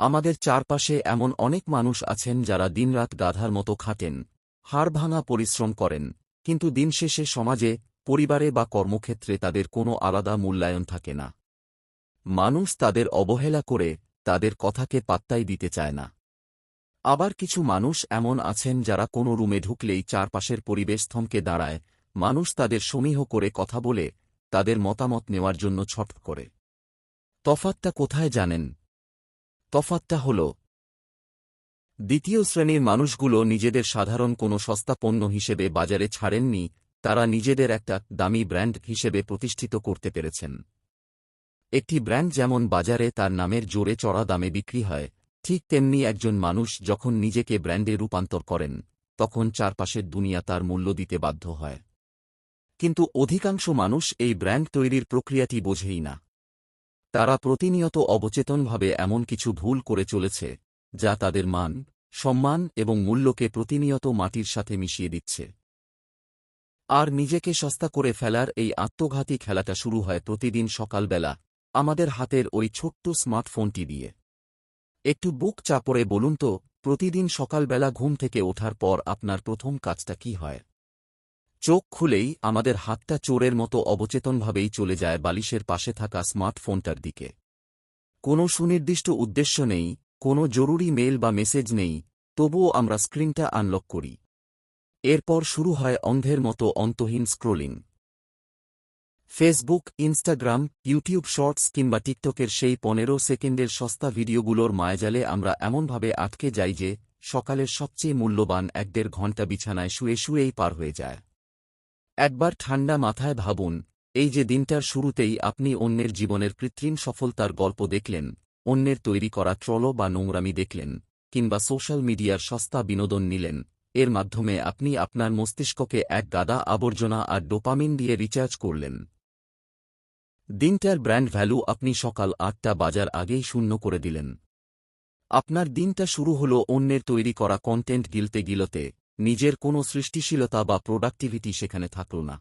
আমাদের চারপাশে এমন অনেক মানুষ আছেন যারা দিনরাত গাধার মতো খাটেন, হাড়ভাঙা পরিশ্রম করেন, কিন্তু দিন শেষে সমাজে, পরিবারে বা কর্মক্ষেত্রে তাদের কোনো আলাদা মূল্যায়ন থাকে না। মানুষ তাদের অবহেলা করে, তাদের কথাকে পাত্তাই দিতে চায় না। আবার কিছু মানুষ এমন আছেন যারা কোনো রুমে ঢুকলেই চারপাশের পরিবেশ থমকে দাঁড়ায়, মানুষ তাদের সমীহ করে কথা বলে, তাদের মতামত নেওয়ার জন্য ছটফট করে। তফাৎটা কোথায় জানেন? তফাৎটা হল, দ্বিতীয় শ্রেণীর মানুষগুলো নিজেদের সাধারণ কোনো সস্তা পণ্য হিসেবে বাজারে ছাড়েননি, তারা নিজেদের একটা দামি ব্র্যান্ড হিসেবে প্রতিষ্ঠিত করতে পেরেছেন। একটি ব্র্যান্ড যেমন বাজারে তার নামের জোরে চড়া দামে বিক্রি হয়, ঠিক তেমনি একজন মানুষ যখন নিজেকে ব্র্যান্ডে রূপান্তর করেন, তখন চারপাশের দুনিয়া তার মূল্য দিতে বাধ্য হয়। কিন্তু অধিকাংশ মানুষ এই ব্র্যান্ড তৈরির প্রক্রিয়াটি বোঝেই না। তারা প্রতিনিয়ত অবচেতনভাবে এমন কিছু ভুল করে চলেছে, যা তাদের মান, সম্মান এবং মূল্যকে প্রতিনিয়ত মাটির সাথে মিশিয়ে দিচ্ছে। আর নিজেকে সস্তা করে ফেলার এই আত্মঘাতী খেলাটা শুরু হয় প্রতিদিন সকালবেলা, আমাদের হাতের ওই ছোট্ট স্মার্টফোনটি দিয়ে। একটু বুক চাপড়ে বলুন তো, প্রতিদিন সকালবেলা ঘুম থেকে ওঠার পর আপনার প্রথম কাজটা কি হয়? চোখ খুলেই আমাদের হাতটা চোরের মতো অবচেতনভাবেই চলে যায় বালিশের পাশে থাকা স্মার্টফোনটার দিকে। কোনো সুনির্দিষ্ট উদ্দেশ্য নেই, কোনো জরুরি মেল বা মেসেজ নেই, তবুও আমরা স্ক্রিনটা আনলক করি। এরপর শুরু হয় অন্ধের মতো অন্তহীন scrolling. Facebook, Instagram, YouTube shorts কিংবা টিকটকের সেই 15 সেকেন্ডের সস্তা ভিডিওগুলোর মায়াজালে আমরা এমনভাবে আটকে যাই যে, সকালের সবচেয়ে মূল্যবান 1-1.5 ঘণ্টা বিছানায় শুয়ে শুয়েই পার হয়ে যায়। একবার ঠান্ডা মাথায় ভাবুন, এই যে দিনটার শুরুতেই আপনি অন্যের জীবনের কৃত্রিম সফলতার গল্প দেখলেন, অন্যের তৈরি করা ট্রল বা নোংরামি দেখলেন, কিংবা সোশ্যাল মিডিয়ার সস্তা বিনোদন নিলেন, এর মাধ্যমে আপনি আপনার মস্তিষ্ককে এক গাদা আবর্জনা আর ডোপামিন দিয়ে রিচার্জ করলেন। দিনটার ব্র্যান্ড ভ্যালু আপনি সকাল 8টা বাজার আগেই শূন্য করে দিলেন। আপনার দিনটা শুরু হল অন্যের তৈরি করা কন্টেন্ট গিলতে, নিজের কোনো সৃষ্টিশীলতা বা প্রোডাক্টিভিটি সেখানে থাকল না।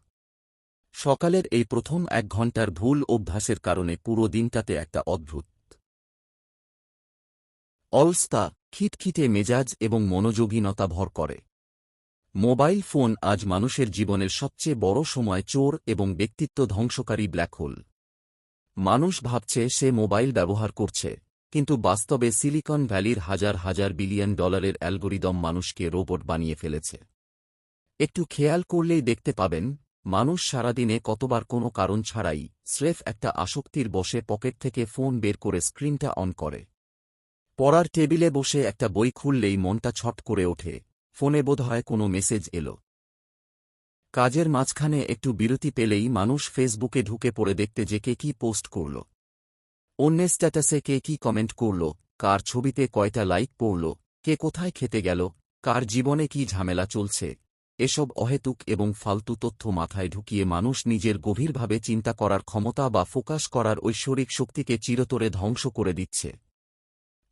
সকালের এই প্রথম 1 ঘণ্টার ভুল অভ্যাসের কারণে পুরো দিনটাতে একটা অদ্ভুত অলসতা, খিটখিটে মেজাজ এবং মনোযোগীনতা ভর করে। মোবাইল ফোন আজ মানুষের জীবনের সবচেয়ে বড় সময় চোর এবং ব্যক্তিত্ব ধ্বংসকারী ব্ল্যাক হোল। মানুষ ভাবছে সে মোবাইল ব্যবহার করছে, কিন্তু বাস্তবে সিলিকন ভ্যালির হাজার হাজার বিলিয়ন ডলারের অ্যালগোরিদম মানুষকে রোবট বানিয়ে ফেলেছে। একটু খেয়াল করলেই দেখতে পাবেন, মানুষ সারাদিনে কতবার কোনো কারণ ছাড়াই স্রেফ একটা আসক্তির বশে পকেট থেকে ফোন বের করে স্ক্রিনটা অন করে। পড়ার টেবিলে বসে একটা বই খুললেই মনটা ছট করে ওঠে, ফোনে বোধহয় কোনো মেসেজ এলো। কাজের মাঝখানে একটু বিরতি পেলেই মানুষ ফেসবুকে ঢুকে পড়ে দেখতে যে কে কি পোস্ট করল, অন্যের স্ট্যাটাসে কে কি কমেন্ট করল, কার ছবিতে কয়টা লাইক পড়ল, কে কোথায় খেতে গেল, কার জীবনে কি ঝামেলা চলছে। এসব অহেতুক এবং ফালতু তথ্য মাথায় ঢুকিয়ে মানুষ নিজের গভীরভাবে চিন্তা করার ক্ষমতা বা ফোকাস করার ঐশ্বরিক শক্তিকে চিরতরে ধ্বংস করে দিচ্ছে।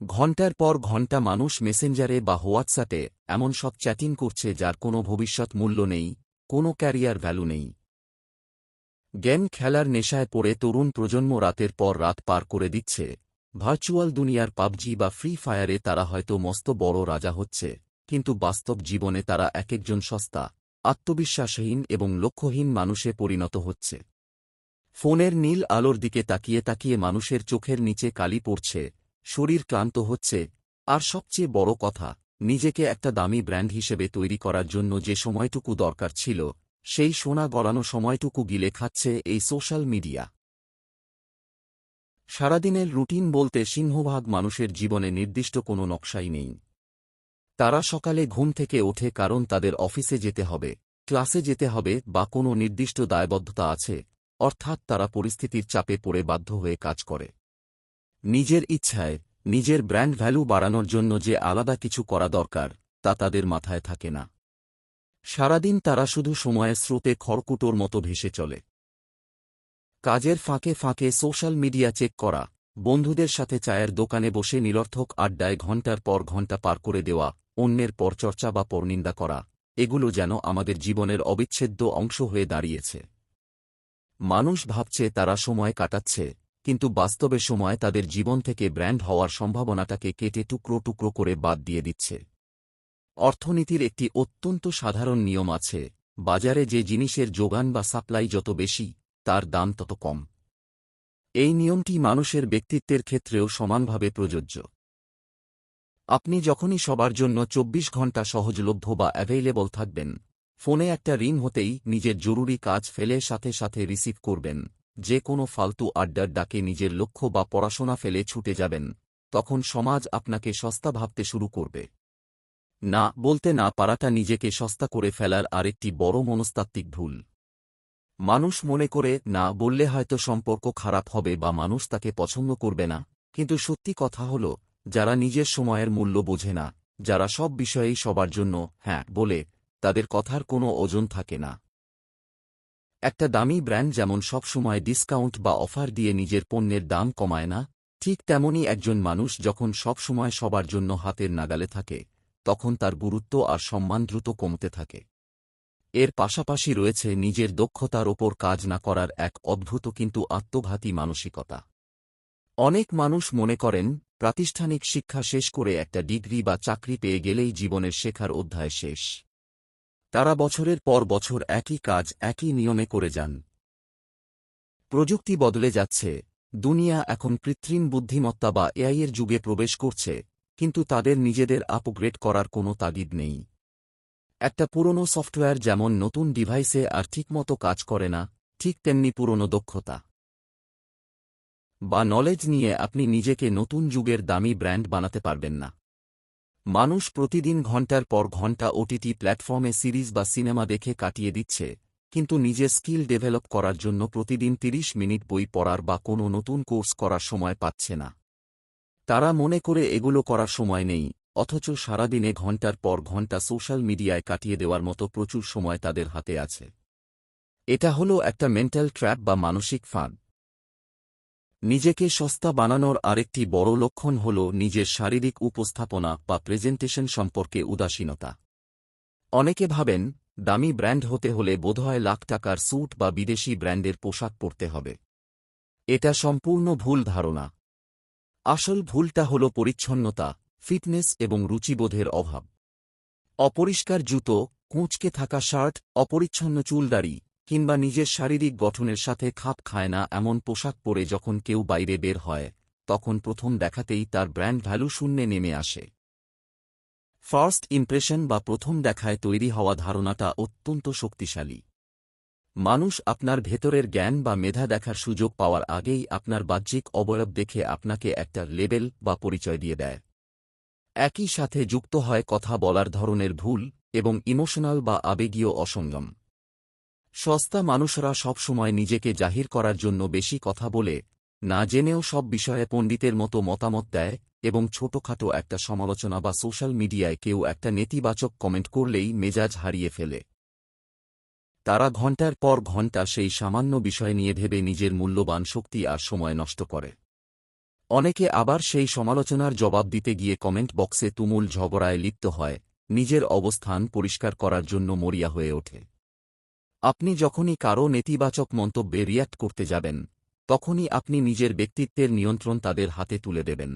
ঘণ্টার পর ঘণ্টা মানুষ মেসেঞ্জারে বা হোয়াটসঅ্যাপে এমন সব চ্যাটিং করছে যার কোনো ভবিষ্যৎ মূল্য নেই, কোনো ক্যারিয়ার ভ্যালু নেই। গেম খেলার নেশায় পড়ে তরুণ প্রজন্ম রাতের পর রাত পার করে দিচ্ছে। ভার্চুয়াল দুনিয়ার পাবজি বা ফ্রি ফায়ারে তারা হয়তো মস্ত বড় রাজা হচ্ছে, কিন্তু বাস্তব জীবনে তারা একজন সস্তা, আত্মবিশ্বাসহীন এবং লক্ষ্যহীন মানুষে পরিণত হচ্ছে। ফোনের নীল আলোর দিকে তাকিয়ে তাকিয়ে মানুষের চোখের নিচে কালি পড়ছে, শরীর ক্লান্ত হচ্ছে, আর সবচেয়ে বড় কথা, নিজেকে একটা দামি ব্র্যান্ড হিসেবে তৈরি করার জন্য যে সময়টুকু দরকার ছিল, সেই সোনা গড়ানো সময়টুকু গিলে খাচ্ছে এই সোশ্যাল মিডিয়া। সারাদিনের রুটিন বলতে সিংহভাগ মানুষের জীবনে নির্দিষ্ট কোনো নকশাই নেই। তারা সকালে ঘুম থেকে ওঠে কারণ তাদের অফিসে যেতে হবে, ক্লাসে যেতে হবে বা কোনো নির্দিষ্ট দায়বদ্ধতা আছে, অর্থাৎ তারা পরিস্থিতির চাপে পড়ে বাধ্য হয়ে কাজ করে। নিজের ইচ্ছায়, নিজের ব্র্যান্ড ভ্যালু বাড়ানোর জন্য যে আলাদা কিছু করা দরকার, তা তাদের মাথায় থাকে না। সারাদিন তারা শুধু সময়ের স্রোতে খড়কুটোর মতো ভেসে চলে। কাজের ফাঁকে ফাঁকে সোশ্যাল মিডিয়া চেক করা, বন্ধুদের সাথে চায়ের দোকানে বসে নিরর্থক আড্ডায় ঘণ্টার পর ঘণ্টা পার করে দেওয়া, অন্যের পরচর্চা বা পরনিন্দা করা, এগুলো যেন আমাদের জীবনের অবিচ্ছেদ্য অংশ হয়ে দাঁড়িয়েছে। মানুষ ভাবছে তারা সময় কাটাচ্ছে, কিন্তু বাস্তবে সময় তাদের জীবন থেকে ব্র্যান্ড হওয়ার সম্ভাবনাটাকে কেটে টুকরো টুকরো করে বাদ দিয়ে দিচ্ছে। অর্থনীতির একটি অত্যন্ত সাধারণ নিয়ম আছে, বাজারে যে জিনিসের যোগান বা সাপ্লাই যত বেশি, তার দাম তত কম। এই নিয়মটি মানুষের ব্যক্তিত্বের ক্ষেত্রেও সমানভাবে প্রযোজ্য। আপনি যখনই সবার জন্য ২৪ ঘন্টা সহজলভ্য বা অ্যাভেইলেবল থাকবেন, ফোনে একটা রিং হতেই নিজের জরুরি কাজ ফেলে সাথে সাথে রিসিভ করবেন, যে কোনো ফালতু আড্ডার ডাকে নিজের লক্ষ্য বা পড়াশোনা ফেলে ছুটে যাবেন, তখন সমাজ আপনাকে সস্তা ভাবতে শুরু করবে। না বলতে না পারাটা নিজেকে সস্তা করে ফেলার আরেকটি বড় মনস্তাত্ত্বিক ভুল। মানুষ মনে করে না বললে হয়তো সম্পর্ক খারাপ হবে বা মানুষ তাকে পছন্দ করবে না, কিন্তু সত্যি কথা হল, যারা নিজের সময়ের মূল্য বোঝে না, যারা সব বিষয়েই সবার জন্য হ্যাঁ বলে, তাদের কথার কোনো ওজন থাকে না। একটা দামি ব্র্যান্ড যেমন সবসময় ডিসকাউন্ট বা অফার দিয়ে নিজের পণ্যের দাম কমায় না, ঠিক তেমনই একজন মানুষ যখন সবসময় সবার জন্য হাতের নাগালে থাকে, তখন তার গুরুত্ব আর সম্মান দ্রুত কমতে থাকে। এর পাশাপাশি রয়েছে নিজের দক্ষতার ওপর কাজ না করার এক অদ্ভুত কিন্তু আত্মঘাতী মানসিকতা। অনেক মানুষ মনে করেন, প্রাতিষ্ঠানিক শিক্ষা শেষ করে একটা ডিগ্রি বা চাকরি পেয়ে গেলেই জীবনের শেখার অধ্যায় শেষ। তারা বছরের পর বছর একই কাজ একই নিয়মে করে যান। প্রযুক্তি বদলে যাচ্ছে, দুনিয়া এখন কৃত্রিম বুদ্ধিমত্তা বা এআইয়ের যুগে প্রবেশ করছে, কিন্তু তাদের নিজেদের আপগ্রেড করার কোনো তাগিদ নেই। একটা পুরনো সফটওয়্যার যেমন নতুন ডিভাইসে আর ঠিকমতো কাজ করে না, ঠিক তেমনি পুরনো দক্ষতা বা নলেজ নিয়ে আপনি নিজেকে নতুন যুগের দামি ব্র্যান্ড বানাতে পারবেন না। মানুষ প্রতিদিন ঘণ্টার পর ঘণ্টা ওটিটি প্ল্যাটফর্মে সিরিজ বা সিনেমা দেখে কাটিয়ে দিচ্ছে, কিন্তু নিজের স্কিল ডেভেলপ করার জন্য প্রতিদিন ৩০ মিনিট বই পড়ার বা কোনো নতুন কোর্স করার সময় পাচ্ছে না। তারা মনে করে এগুলো করার সময় নেই, অথচ সারাদিনে ঘণ্টার পর ঘণ্টা সোশ্যাল মিডিয়ায় কাটিয়ে দেওয়ার মতো প্রচুর সময় তাদের হাতে আছে। এটা হলো একটা মেন্টাল ট্র্যাপ বা মানসিক ফাঁদ। নিজেকে সস্তা বানানোর আরেকটি বড় লক্ষণ হল নিজের শারীরিক উপস্থাপনা বা প্রেজেন্টেশন সম্পর্কে উদাসীনতা। অনেকে ভাবেন, দামি ব্র্যান্ড হতে হলে বোধহয় লাখ টাকার স্যুট বা বিদেশি ব্র্যান্ডের পোশাক পরতে হবে। এটা সম্পূর্ণ ভুল ধারণা। আসল ভুলটা হল পরিচ্ছন্নতা, ফিটনেস এবং রুচিবোধের অভাব। অপরিষ্কার জুতো, কুঁচকে থাকা শার্ট, অপরিচ্ছন্ন চুলদাড়ি কিংবা নিজের শারীরিক গঠনের সাথে খাপ খায় না এমন পোশাক পরে যখন কেউ বাইরে বের হয়, তখন প্রথম দেখাতেই তার ব্র্যান্ড ভ্যালু শূন্যে নেমে আসে। ফার্স্ট ইমপ্রেশন বা প্রথম দেখায় তৈরি হওয়া ধারণাটা অত্যন্ত শক্তিশালী। মানুষ আপনার ভেতরের জ্ঞান বা মেধা দেখার সুযোগ পাওয়ার আগেই আপনার বাহ্যিক অবয়ব দেখে আপনাকে একটা লেবেল বা পরিচয় দিয়ে দেয়। একই সাথে যুক্ত হয় কথা বলার ধরনের ভুল এবং ইমোশনাল বা আবেগীয় অসঙ্গম। সস্তা মানুষরা সবসময় নিজেকে জাহির করার জন্য বেশি কথা বলে, না জেনেও সব বিষয়ে পণ্ডিতের মতো মতামত দেয়, এবং ছোটখাটো একটা সমালোচনা বা সোশ্যাল মিডিয়ায় কেউ একটা নেতিবাচক কমেন্ট করলেই মেজাজ হারিয়ে ফেলে। তারা ঘণ্টার পর ঘণ্টা সেই সামান্য বিষয় নিয়ে ভেবে নিজের মূল্যবান শক্তি আর সময় নষ্ট করে। অনেকে আবার সেই সমালোচনার জবাব দিতে গিয়ে কমেন্ট বক্সে তুমুল ঝগড়ায় লিপ্ত হয়, নিজের অবস্থান পরিষ্কার করার জন্য মরিয়া হয়ে ওঠে। আপনি যখনই কারও নেতিবাচক মন্তব্যে রিয়্যাক্ট করতে যাবেন, তখনই আপনি নিজের ব্যক্তিত্বের নিয়ন্ত্রণ তাদের হাতে তুলে দেবেন।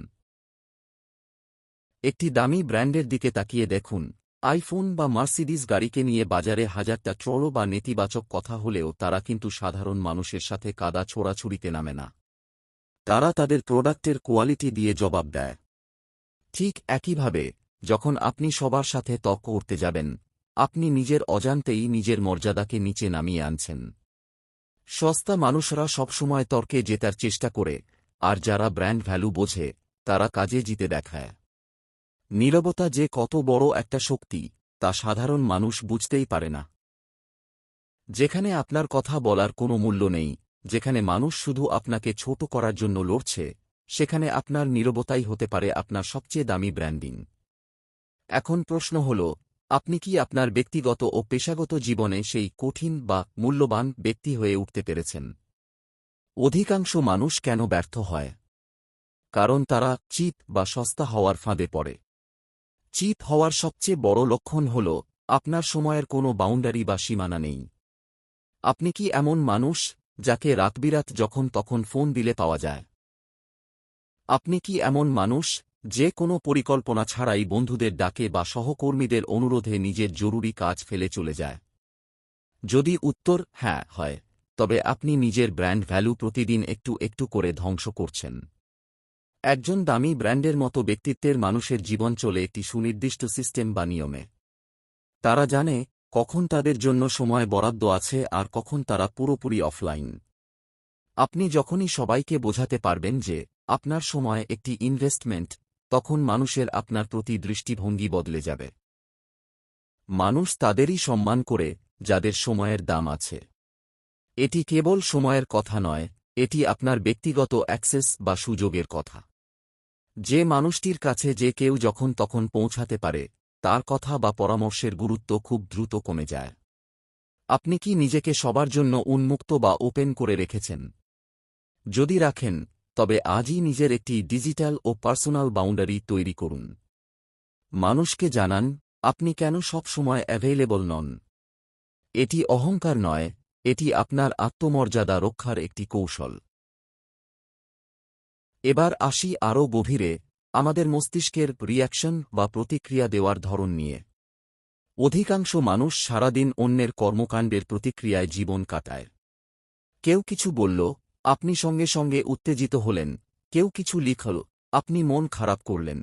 একটি দামি ব্র্যান্ডের দিকে তাকিয়ে দেখুন, আইফোন বা মার্সিডিজ গাড়িকে নিয়ে বাজারে হাজারটা ট্রোল বা নেতিবাচক কথা হলেও তারা কিন্তু সাধারণ মানুষের সাথে কাদা ছোড়াছুড়িতে নামে না। তারা তাদের প্রোডাক্টের কোয়ালিটি দিয়ে জবাব দেয়। ঠিক একইভাবে, যখন আপনি সবার সাথে তর্ক করতে যাবেন, আপনি নিজের অজান্তেই নিজের মর্যাদাকে নিচে নামিয়ে আনছেন। সস্তা মানুষরা সবসময় তর্কে জেতার চেষ্টা করে, আর যারা ব্র্যান্ড ভ্যালু বোঝে, তারা কাজে জিতে দেখায়। নীরবতা যে কত বড় একটা শক্তি, তা সাধারণ মানুষ বুঝতেই পারে না। যেখানে আপনার কথা বলার কোনো মূল্য নেই, যেখানে মানুষ শুধু আপনাকে ছোট করার জন্য লড়ছে, সেখানে আপনার নীরবতাই হতে পারে আপনার সবচেয়ে দামি ব্র্যান্ডিং। এখন প্রশ্ন হল, আপনি কি আপনার ব্যক্তিগত ও পেশাগত জীবনে সেই কঠিন বা মূল্যবান ব্যক্তি হয়ে উঠতে পেরেছেন? অধিকাংশ মানুষ কেন ব্যর্থ হয়? কারণ তারা চিপ বা সস্তা হওয়ার ফাঁদে পড়ে। চিপ হওয়ার সবচেয়ে বড় লক্ষণ হল, আপনার সময়ের কোনো বাউন্ডারি বা সীমানা নেই। আপনি কি এমন মানুষ, যাকে রাতবিরাত যখন তখন ফোন দিলে পাওয়া যায়? আপনি কি এমন মানুষ যে কোনো পরিকল্পনা ছাড়াই বন্ধুদের ডাকে বা সহকর্মীদের অনুরোধে নিজের জরুরি কাজ ফেলে চলে যায়? যদি উত্তর হ্যাঁ হয়, তবে আপনি নিজের ব্র্যান্ড ভ্যালু প্রতিদিন একটু একটু করে ধ্বংস করছেন। একজন দামি ব্র্যান্ডের মতো ব্যক্তিত্বের মানুষের জীবন চলে একটি সুনির্দিষ্ট সিস্টেম বা নিয়মে। তারা জানে কখন তাদের জন্য সময় বরাদ্দ আছে আর কখন তারা পুরোপুরি অফলাইন। আপনি যখনই সবাইকে বোঝাতে পারবেন যে আপনার সময় একটি ইনভেস্টমেন্ট, তখন মানুষের আপনার প্রতি দৃষ্টিভঙ্গি বদলে যাবে। মানুষ তাদেরই সম্মান করে যাদের সময়ের দাম আছে। এটি কেবল সময়ের কথা নয়, এটি আপনার ব্যক্তিগত অ্যাক্সেস বা সুযোগের কথা। যে মানুষটির কাছে যে কেউ যখন তখন পৌঁছাতে পারে, তার কথা বা পরামর্শের গুরুত্ব খুব দ্রুত কমে যায়। আপনি কি নিজেকে সবার জন্য উন্মুক্ত বা ওপেন করে রেখেছেন? যদি রাখেন, তবে আজই নিজের একটি ডিজিটাল ও পার্সোনাল বাউন্ডারি তৈরি করুন। মানুষকে জানান আপনি কেন সব সময় অ্যাভেইলেবল নন। এটি অহংকার নয়, এটি আপনার আত্মমর্যাদা রক্ষার একটি কৌশল। এবার আসি আরও গভীরে, আমাদের মস্তিষ্কের রিঅ্যাকশন বা প্রতিক্রিয়া দেওয়ার ধরন নিয়ে। অধিকাংশ মানুষ সারাদিন অন্যের কর্মকাণ্ডের প্রতিক্রিয়ায় জীবন কাটায়। কেউ কিছু বলল, আপনি সঙ্গে সঙ্গে উত্তেজিত হলেন। কেউ কিছু লিখল, আপনি মন খারাপ করলেন।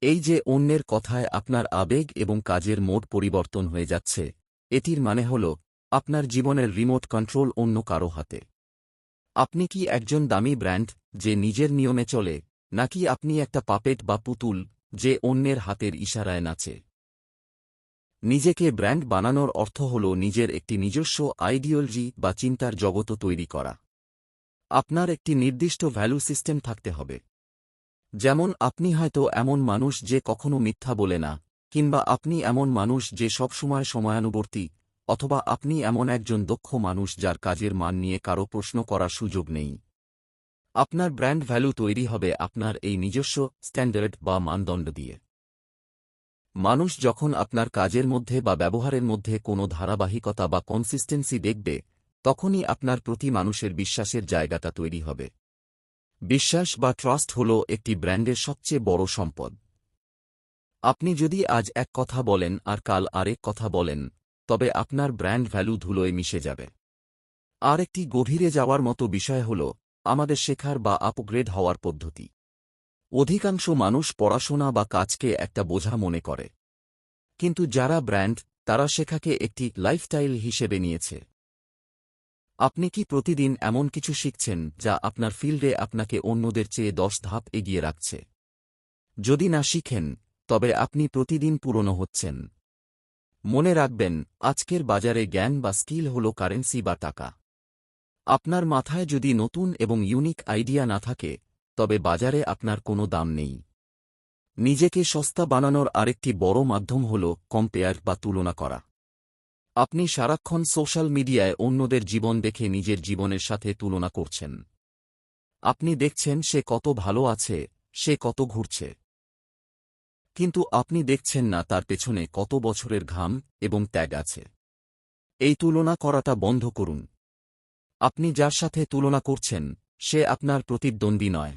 এই যে অন্যের কথায় আপনার আবেগ এবং কাজের মোড পরিবর্তন হয়ে যাচ্ছে, এটির মানে হল আপনার জীবনের রিমোট কন্ট্রোল অন্য কারো হাতে। আপনি কি একজন দামি ব্র্যান্ড যে নিজের নিয়মে চলে, নাকি আপনি একটা পাপেট বা পুতুল যে অন্যের হাতের ইশারায় নাচে? নিজেকে ব্র্যান্ড বানানোর অর্থ হল নিজের একটি নিজস্ব আইডিওলজি বা চিন্তার জগৎ তৈরি করা। আপনার একটি নির্দিষ্ট ভ্যালু সিস্টেম থাকতে হবে। যেমন আপনি হয়তো এমন মানুষ যে কখনো মিথ্যা বলে না, কিংবা আপনি এমন মানুষ যে সবসময় সময়ানুবর্তী, অথবা আপনি এমন একজন দক্ষ মানুষ যার কাজের মান নিয়ে কারো প্রশ্ন করার সুযোগ নেই। আপনার ব্র্যান্ড ভ্যালু তৈরি হবে আপনার এই নিজস্ব স্ট্যান্ডার্ড বা মানদণ্ড দিয়ে। মানুষ যখন আপনার কাজের মধ্যে বা ব্যবহারের মধ্যে কোনো ধারাবাহিকতা বা কনসিস্টেন্সি দেখবে, তখনই আপনার প্রতি মানুষের বিশ্বাসের জায়গাটা তৈরি হবে। বিশ্বাস বা ট্রাস্ট হল একটি ব্র্যান্ডের সবচেয়ে বড় সম্পদ। আপনি যদি আজ এক কথা বলেন আর কাল আরেক কথা বলেন, তবে আপনার ব্র্যান্ড ভ্যালু ধুলোয় মিশে যাবে। আর একটি গভীরে যাওয়ার মতো বিষয় হল আমাদের শেখার বা আপগ্রেড হওয়ার পদ্ধতি। অধিকাংশ মানুষ পড়াশোনা বা কাজকে একটা বোঝা মনে করে, কিন্তু যারা ব্র্যান্ড, তারা শেখাকে একটি লাইফস্টাইল হিসেবে নিয়েছে। আপনি কি প্রতিদিন এমন কিছু শিখছেন যা আপনার ফিল্ডে আপনাকে অন্যদের চেয়ে 10 ধাপ এগিয়ে রাখছে? যদি না শিখেন, তবে আপনি প্রতিদিন পুরনো হচ্ছেন। মনে রাখবেন, আজকের বাজারে জ্ঞান বা স্কিল হল কারেন্সি বা টাকা। আপনার মাথায় যদি নতুন এবং ইউনিক আইডিয়া না থাকে, তবে বাজারে আপনার কোনো দাম নেই। নিজেকে সস্তা বানানোর আরেকটি বড় মাধ্যম হল কম্পেয়ার বা তুলনা করা। আপনি সারাক্ষণ সোশ্যাল মিডিয়ায় অন্যদের জীবন দেখে নিজের জীবনের সাথে তুলনা করছেন। আপনি দেখছেন সে কত ভালো আছে, সে কত ঘুরছে। কিন্তু আপনি দেখছেন না তার পেছনে কত বছরের ঘাম এবং ত্যাগ আছে। এই তুলনা করাটা বন্ধ করুন। আপনি যার সাথে তুলনা করছেন, সে আপনার প্রতিদ্বন্দ্বী নয়।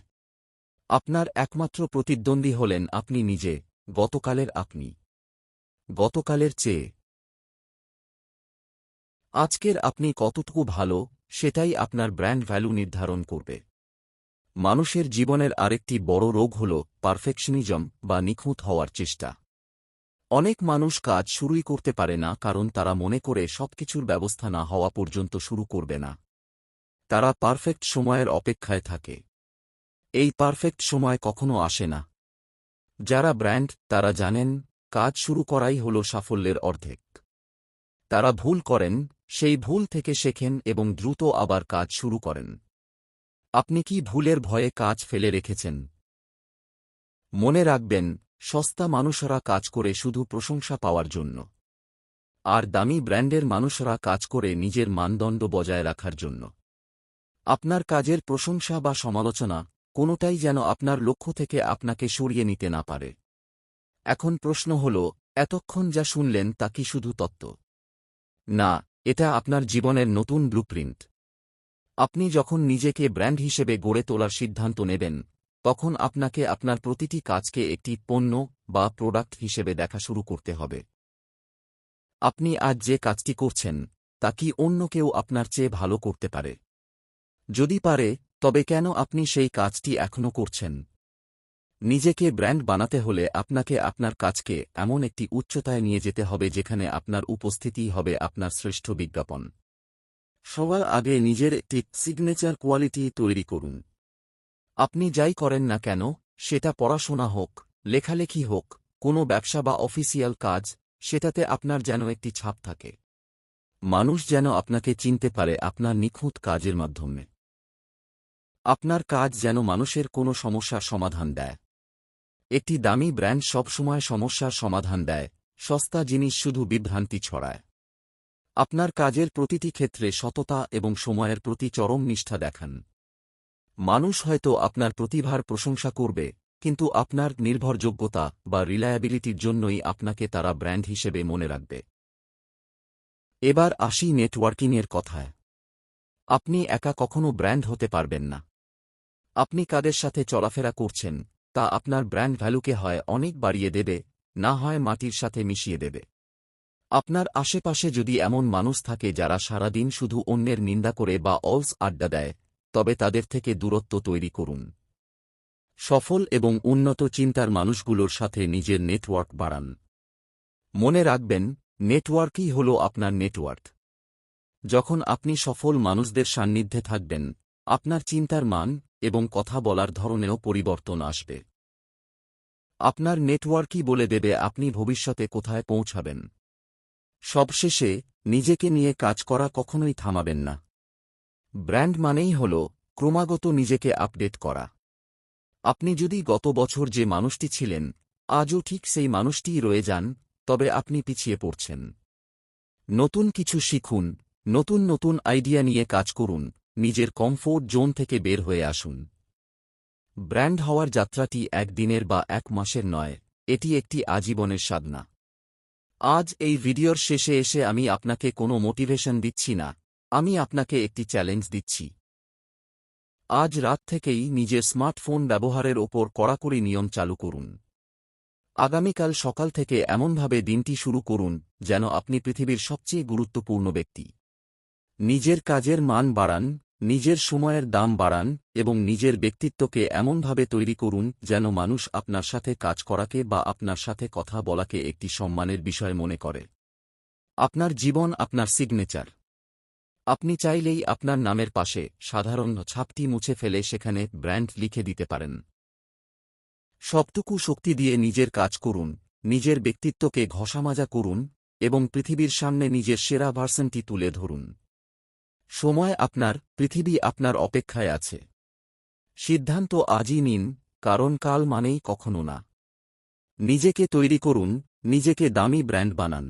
আপনার একমাত্র প্রতিদ্বন্দ্বী হলেন আপনি নিজে, গতকালের আপনি। গতকালের চেয়ে আজকের আপনি কতটুকু ভালো, সেটাই আপনার ব্র্যান্ড ভ্যালু নির্ধারণ করবে। মানুষের জীবনের আরেকটি বড় রোগ হল পারফেকশনিজম বা নিখুঁত হওয়ার চেষ্টা। অনেক মানুষ কাজ শুরুই করতে পারে না কারণ তারা মনে করে সবকিছুর ব্যবস্থা না হওয়া পর্যন্ত শুরু করবে না। তারা পারফেক্ট সময়ের অপেক্ষায় থাকে। এই পারফেক্ট সময় কখনো আসে না। যারা ব্র্যান্ড, তারা জানেন কাজ শুরু করাই হল সাফল্যের অর্ধেক। তারা ভুল করেন, সেই ভুল থেকে শেখেন এবং দ্রুত আবার কাজ শুরু করেন। আপনি কি ভুলের ভয়ে কাজ ফেলে রেখেছেন? মনে রাখবেন, সস্তা মানুষরা কাজ করে শুধু প্রশংসা পাওয়ার জন্য। আর দামি ব্র্যান্ডের মানুষরা কাজ করে নিজের মানদণ্ড বজায় রাখার জন্য। আপনার কাজের প্রশংসা বা সমালোচনা, কোনোটাই যেন আপনার লক্ষ্য থেকে আপনাকে সরিয়ে নিতে না পারে। এখন প্রশ্ন হল, এতক্ষণ যা শুনলেন তা কি শুধু তত্ত্ব? না, এটা আপনার জীবনের নতুন ব্লুপ্রিন্ট। আপনি যখন নিজেকে ব্র্যান্ড হিসেবে গড়ে তোলার সিদ্ধান্ত নেবেন, তখন আপনাকে আপনার প্রতিটি কাজকে একটি পণ্য বা প্রোডাক্ট হিসেবে দেখা শুরু করতে হবে। আপনি আজ যে কাজটি করছেন, তা কি অন্য কেউ আপনার চেয়ে ভালো করতে পারে? যদি পারে, তবে কেন আপনি সেই কাজটি এখনও করছেন? নিজেকে ব্র্যান্ড বানাতে হলে আপনাকে আপনার কাজকে এমন একটি উচ্চতায় নিয়ে যেতে হবে যেখানে আপনার উপস্থিতিই হবে আপনার শ্রেষ্ঠ বিজ্ঞাপন। সবার আগে নিজের একটি সিগনেচার কোয়ালিটি তৈরি করুন। আপনি যাই করেন না কেন, সেটা পড়াশোনা হোক, লেখালেখি হোক, কোনো ব্যবসা বা অফিসিয়াল কাজ, সেটাতে আপনার যেন একটি ছাপ থাকে। মানুষ যেন আপনাকে চিনতে পারে আপনার নিখুঁত কাজের মাধ্যমে। আপনার কাজ যেন মানুষের কোনো সমস্যার সমাধান দেয়। একটি দামি ব্র্যান্ড সবসময় সমস্যার সমাধান দেয়, সস্তা জিনিস শুধু বিভ্রান্তি ছড়ায়। আপনার কাজের প্রতিটি ক্ষেত্রে সততা এবং সময়ের প্রতি চরম নিষ্ঠা দেখান। মানুষ হয়তো আপনার প্রতিভার প্রশংসা করবে, কিন্তু আপনার নির্ভরযোগ্যতা বা রিলায়াবিলিটির জন্যই আপনাকে তারা ব্র্যান্ড হিসেবে মনে রাখবে। এবার আসি নেটওয়ার্কিংয়ের কথায়। আপনি একা কখনো ব্র্যান্ড হতে পারবেন না। আপনি কাদের সাথে চলাফেরা করছেন, তা আপনার ব্র্যান্ড ভ্যালুকে হয় অনেক বাড়িয়ে দেবে, না হয় মাটির সাথে মিশিয়ে দেবে। আপনার আশেপাশে যদি এমন মানুষ থাকে যারা সারাদিন শুধু অন্যের নিন্দা করে বা অলস আড্ডা দেয়, তবে তাদের থেকে দূরত্ব তৈরি করুন। সফল এবং উন্নত চিন্তার মানুষগুলোর সাথে নিজের নেটওয়ার্ক বাড়ান। মনে রাখবেন, নেটওয়ার্কই হল আপনার নেটওয়ার্ক। যখন আপনি সফল মানুষদের সান্নিধ্যে থাকবেন, আপনার চিন্তার মান এবং কথা বলার ধরনেও পরিবর্তন আসবে। আপনার নেটওয়ার্কই বলে দেবে আপনি ভবিষ্যতে কোথায় পৌঁছাবেন। সবশেষে, নিজেকে নিয়ে কাজ করা কখনোই থামাবেন না। ব্র্যান্ড মানেই হল ক্রমাগত নিজেকে আপডেট করা। আপনি যদি গত বছর যে মানুষটি ছিলেন, আজও ঠিক সেই মানুষটিই রয়ে যান, তবে আপনি পিছিয়ে পড়ছেন। নতুন কিছু শিখুন, নতুন নতুন আইডিয়া নিয়ে কাজ করুন, নিজের কমফোর্ট জোন থেকে বের হয়ে আসুন। ব্র্যান্ড হওয়ার যাত্রাটি একদিনের বা এক মাসের নয়, এটি একটি আজীবনের সাধনা। আজ এই ভিডিওর শেষে এসে আমি আপনাকে কোনো মোটিভেশন দিচ্ছি না, আমি আপনাকে একটি চ্যালেঞ্জ দিচ্ছি। আজ রাত থেকেই নিজের স্মার্টফোন ব্যবহারের ওপর কড়াকড়ি নিয়ম চালু করুন। আগামীকাল সকাল থেকে এমনভাবে দিনটি শুরু করুন যেন আপনি পৃথিবীর সবচেয়ে গুরুত্বপূর্ণ ব্যক্তি। নিজের কাজের মান বাড়ান, নিজের সময়ের দাম বাড়ান এবং নিজের ব্যক্তিত্বকে এমনভাবে তৈরি করুন যেন মানুষ আপনার সাথে কাজ করাকে বা আপনার সাথে কথা বলাকে একটি সম্মানের বিষয় মনে করে। আপনার জীবন আপনার সিগনেচার। আপনি চাইলেই আপনার নামের পাশে সাধারণ ছাপটি মুছে ফেলে সেখানে ব্র্যান্ড লিখে দিতে পারেন। সবটুকু শক্তি দিয়ে নিজের কাজ করুন, নিজের ব্যক্তিত্বকে ঘষামাজা করুন এবং পৃথিবীর সামনে নিজের সেরা ভার্সনটি তুলে ধরুন। সময় আপনার, পৃথিবী আপনার অপেক্ষায় আছে। সিদ্ধান্ত আজই নিন, কারণ কাল মানেই কখনো না। নিজেকে তৈরি করুন, নিজেকে দামি ব্র্যান্ড বানান।